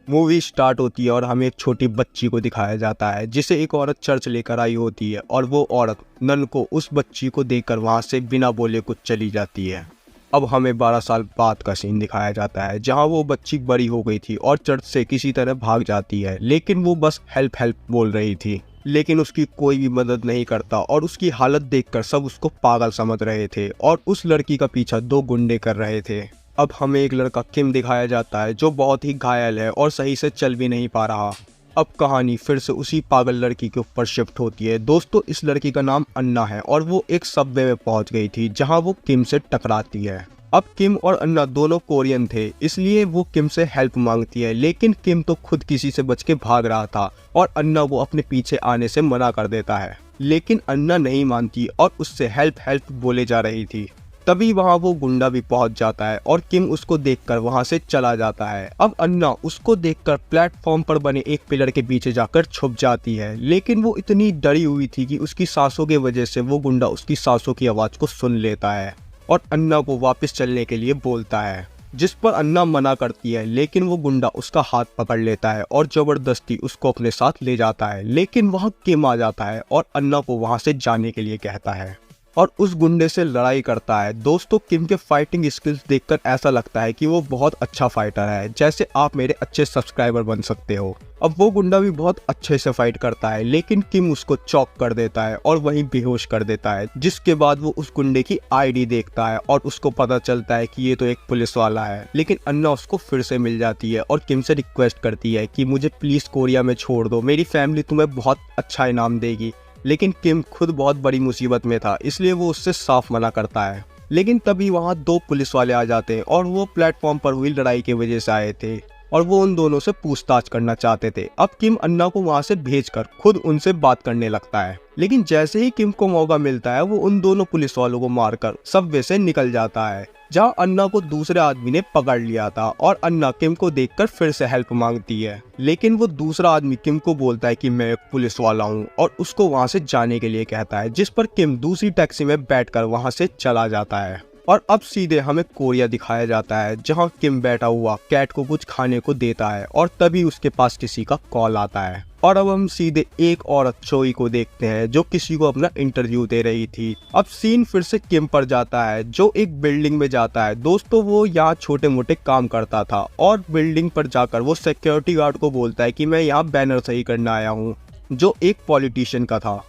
Movie start होती है और हमें एक छोटी बच्ची को दिखाया जाता है जिसे एक औरत चर्च लेकर आई होती है और वो औरत नन को उस बच्ची को देखकर वहां से बिना बोले कुछ चली जाती है। अब हमें 12 साल बाद का सीन दिखाया जाता है जहां वो बच्ची बड़ी हो गई थी और चर्च से किसी तरह भाग जाती है, लेकिन वो बस हेल्प हेल्प बोल रही थी, लेकिन उसकी कोई भी मदद नहीं करता और उसकी हालत देखकर सब उसको पागल समझ रहे थे और उस लड़की का पीछा 2 गुंडे कर रहे थे। अब हमें एक लड़का किम दिखाया जाता है जो बहुत ही घायल है और सही से चल भी नहीं पा रहा। अब कहानी फिर से उसी पागल लड़की के ऊपर शिफ्ट होती है। दोस्तों, इस लड़की का नाम अन्ना है और वो एक सबवे में पहुंच गई थी जहां वो किम से टकराती है। अब किम और अन्ना दोनों कोरियन थे, इसलिए वो किम से हेल्प मांगती है, लेकिन किम तो खुद किसी से बच के भाग रहा था और अन्ना वो अपने पीछे आने से मना कर देता है, लेकिन अन्ना नहीं मानती और उससे हेल्प हेल्प बोले जा रही थी। तभी वहां वो गुंडा भी पहुंच जाता है और किम उसको देखकर वहां से चला जाता है। अब अन्ना उसको देखकर प्लेटफॉर्म पर बने एक पिलर के पीछे जाकर छुप जाती है, लेकिन वो इतनी डरी हुई थी कि उसकी सांसों की वजह से वो गुंडा उसकी सांसों की आवाज को सुन लेता है और अन्ना को वापस चलने के लिए बोलता है, जिस पर अन्ना मना करती है, लेकिन वो गुंडा उसका हाथ पकड़ लेता है और जबरदस्ती उसको अपने साथ ले जाता है। लेकिन वहां किम आ जाता है और अन्ना को वहां से जाने के लिए कहता है और उस गुंडे से लड़ाई करता है। दोस्तों, किम के फाइटिंग स्किल्स देखकर ऐसा लगता है कि वो बहुत अच्छा फाइटर है, जैसे आप मेरे अच्छे सब्सक्राइबर बन सकते हो। अब वो गुंडा भी बहुत अच्छे से फाइट करता है, लेकिन किम उसको चॉक कर देता है और वहीं बेहोश कर देता है, जिसके बाद वो उस गुंडे की आईडी देखता है और उसको पता चलता है कि ये तो एक पुलिस वाला है। लेकिन अन्ना उसको फिर से मिल जाती है और किम से रिक्वेस्ट करती है कि मुझे प्लीज कोरिया में छोड़ दो, मेरी फैमिली तुम्हें बहुत अच्छा इनाम देगी। लेकिन किम खुद बहुत बड़ी मुसीबत में था, इसलिए वो उससे साफ मना करता है। लेकिन तभी वहां 2 पुलिस वाले आ जाते हैं और वो प्लेटफॉर्म पर हुई लड़ाई की वजह से आए थे और वो उन दोनों से पूछताछ करना चाहते थे। अब किम अन्ना को वहां से भेजकर खुद उनसे बात करने लगता है, लेकिन जैसे ही किम को मौका मिलता है वो उन दोनों पुलिस वालों को मारकर सबवे से निकल जाता है, जहां अन्ना को दूसरे आदमी ने पकड़ लिया था और अन्ना किम को देखकर फिर से हेल्प मांगती है। लेकिन वो दूसरा आदमी किम को बोलता है कि मैं एक पुलिस वाला हूँ और उसको वहां से जाने के लिए कहता है, जिस पर किम दूसरी टैक्सी में बैठकर वहां से चला जाता है। और अब सीधे हमें कोरिया दिखाया जाता है जहां किम बैठा हुआ कैट को कुछ खाने को देता है और तभी उसके पास किसी का कॉल आता है और अब हम सीधे एक औरत चोई को देखते हैं जो किसी को अपना इंटरव्यू दे रही थी। अब सीन फिर से किम पर जाता है जो एक बिल्डिंग में जाता है। दोस्तों, वो यहाँ छोटे मोटे काम करता था और बिल्डिंग पर जाकर वो सिक्योरिटी गार्ड को बोलता है कि मैं यहाँ बैनर सही करने आया हूँ, जो एक पॉलिटिशियन का था,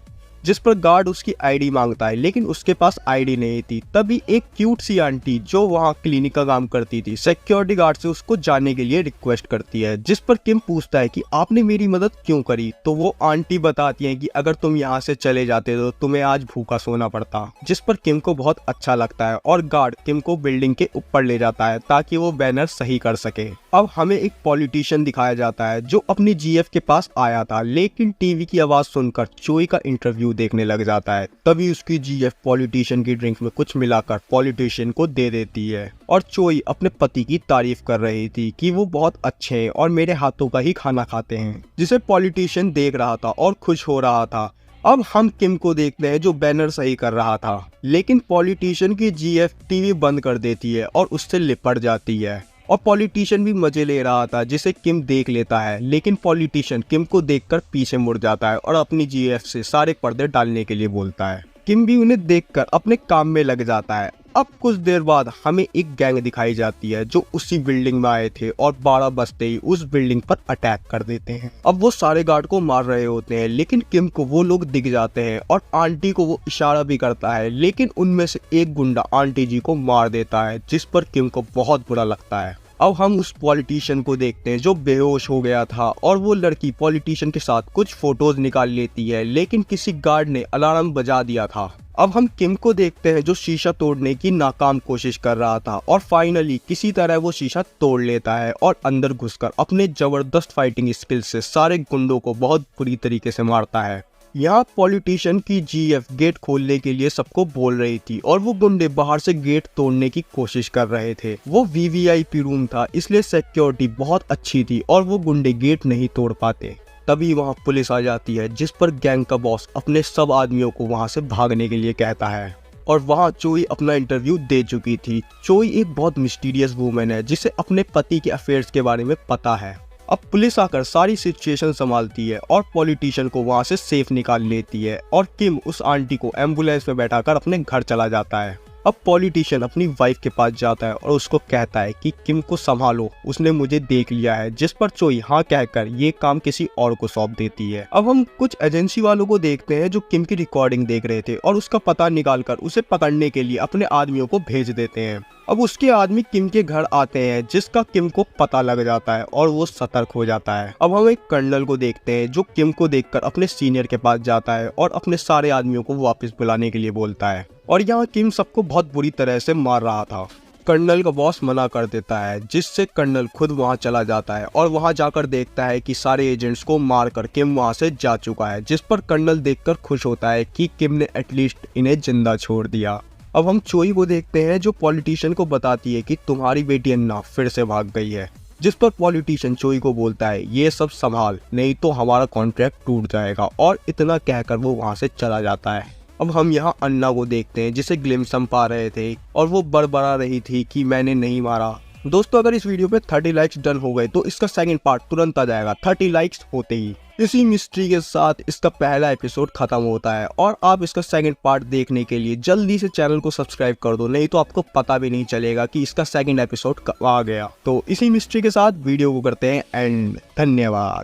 जिस पर गार्ड उसकी आईडी मांगता है, लेकिन उसके पास आईडी नहीं थी। तभी एक क्यूट सी आंटी जो वहां क्लिनिक का काम करती थी सिक्योरिटी गार्ड से उसको जाने के लिए रिक्वेस्ट करती है, जिस पर किम पूछता है कि आपने मेरी मदद क्यों करी। तो वो आंटी बताती है कि अगर तुम यहाँ से चले जाते तो तुम्हें आज भूखा सोना पड़ता, जिस पर किम को बहुत अच्छा लगता है और गार्ड किम को बिल्डिंग के ऊपर ले जाता है ताकि वो बैनर सही कर सके। अब हमें एक पॉलिटिशियन दिखाया जाता है जो अपनी जीएफ के पास आया था, लेकिन टीवी की आवाज सुनकर चोई का इंटरव्यू देखने लग जाता है। तभी उसकी जीएफ पॉलिटिशियन की ड्रिंक में कुछ मिलाकर पॉलिटिशियन को दे देती है और चोई अपने पति की तारीफ कर रही थी कि वो बहुत अच्छे हैं और मेरे हाथों का ही खाना खाते हैं, जिसे पॉलिटिशियन देख रहा था और खुश हो रहा था। अब हम किम को देखते हैं जो बैनर सही कर रहा था, लेकिन पॉलिटिशियन की जीएफ टीवी बंद कर देती है और उससे लिपट जाती है और पॉलिटिशियन भी मजे ले रहा था, जिसे किम देख लेता है। लेकिन पॉलिटिशियन किम को देखकर पीछे मुड़ जाता है और अपनी जीएफ से सारे पर्दे डालने के लिए बोलता है। किम भी उन्हें देखकर अपने काम में लग जाता है। अब कुछ देर बाद हमें एक गैंग दिखाई जाती है जो उसी बिल्डिंग में आए थे और 12 बजते ही उस बिल्डिंग पर अटैक कर देते हैं। अब वो सारे गार्ड को मार रहे होते हैं, लेकिन किम को वो लोग दिख जाते हैं और आंटी को वो इशारा भी करता है, लेकिन उनमें से एक गुंडा आंटी जी को मार देता है, जिस पर किम को बहुत बुरा लगता है। अब हम उस पॉलिटिशियन को देखते हैं जो बेहोश हो गया था और वो लड़की पॉलिटिशियन के साथ कुछ फोटोज निकाल लेती है, लेकिन किसी गार्ड ने अलार्म बजा दिया था। अब हम किम को देखते हैं जो शीशा तोड़ने की नाकाम कोशिश कर रहा था और फाइनली किसी तरह वो शीशा तोड़ लेता है और अंदर घुसकर अपने जबरदस्त फाइटिंग स्किल से सारे गुंडों को बहुत बुरी तरीके से मारता है। यहाँ पॉलिटिशियन की जीएफ गेट खोलने के लिए सबको बोल रही थी और वो गुंडे बाहर से गेट तोड़ने की कोशिश कर रहे थे। वो वीवीआईपी रूम था, इसलिए सिक्योरिटी बहुत अच्छी थी और वो गुंडे गेट नहीं तोड़ पाते। तभी वहाँ पुलिस आ जाती है, जिस पर गैंग का बॉस अपने सब आदमियों को वहाँ से भागने के लिए कहता है और वहाँ चोई अपना इंटरव्यू दे चुकी थी। चोई एक बहुत मिस्टीरियस वूमेन है जिसे अपने पति के अफेयर्स के बारे में पता है अब पुलिस आकर सारी सिचुएशन संभालती है और पॉलिटिशियन को वहां से सेफ निकाल लेती है और किम उस आंटी को एम्बुलेंस में बैठाकर अपने घर चला जाता है। अब पॉलिटिशियन अपनी वाइफ के पास जाता है और उसको कहता है कि किम को संभालो, उसने मुझे देख लिया है, जिस पर चोई हाँ कहकर ये काम किसी और को सौंप देती है। अब हम कुछ एजेंसी वालों को देखते हैं जो किम की रिकॉर्डिंग देख रहे थे और उसका पता निकालकर उसे पकड़ने के लिए अपने आदमियों को भेज देते हैं। अब उसके आदमी किम के घर आते हैं जिसका किम को पता लग जाता है और वो सतर्क हो जाता है। अब हम एक कर्नल को देखते हैं जो किम को देखकर अपने सीनियर के पास जाता है और अपने सारे आदमियों को वापस बुलाने के लिए बोलता है। और यहाँ किम सबको बहुत बुरी तरह से मार रहा था। कर्नल का बॉस मना कर देता है, जिससे कर्नल खुद वहां चला जाता है और वहां जाकर देखता है कि सारे एजेंट्स को मारकर किम वहां से जा चुका है, जिस पर कर्नल देखकर खुश होता है कि किम ने एटलीस्ट इन्हें जिंदा छोड़ दिया। अब हम चोई को देखते हैं जो पॉलिटिशियन को बताती है कि तुम्हारी बेटी अन्ना फिर से भाग गई है, जिस पर पॉलिटिशियन चोई को बोलता है ये सब संभाल, नहीं तो हमारा कॉन्ट्रैक्ट टूट जाएगा, और इतना कहकर वो वहां से चला जाता है। अब हम यहाँ अन्ना को देखते हैं जिसे ग्लिम्स हम पा रहे थे और वो बड़बड़ा रही थी कि मैंने नहीं मारा। दोस्तों अगर इस वीडियो पे 30 लाइक्स डन हो गए तो इसका सेकंड पार्ट तुरंत आ जाएगा 30 लाइक्स होते ही। इसी मिस्ट्री के साथ इसका पहला एपिसोड खत्म होता है और आप इसका सेकंड पार्ट देखने के लिए जल्दी से चैनल को सब्सक्राइब कर दो, नहीं तो आपको पता भी नहीं चलेगा कि इसका सेकंड एपिसोड कब आ गया। तो इसी मिस्ट्री के साथ वीडियो को करते हैं एंड। धन्यवाद।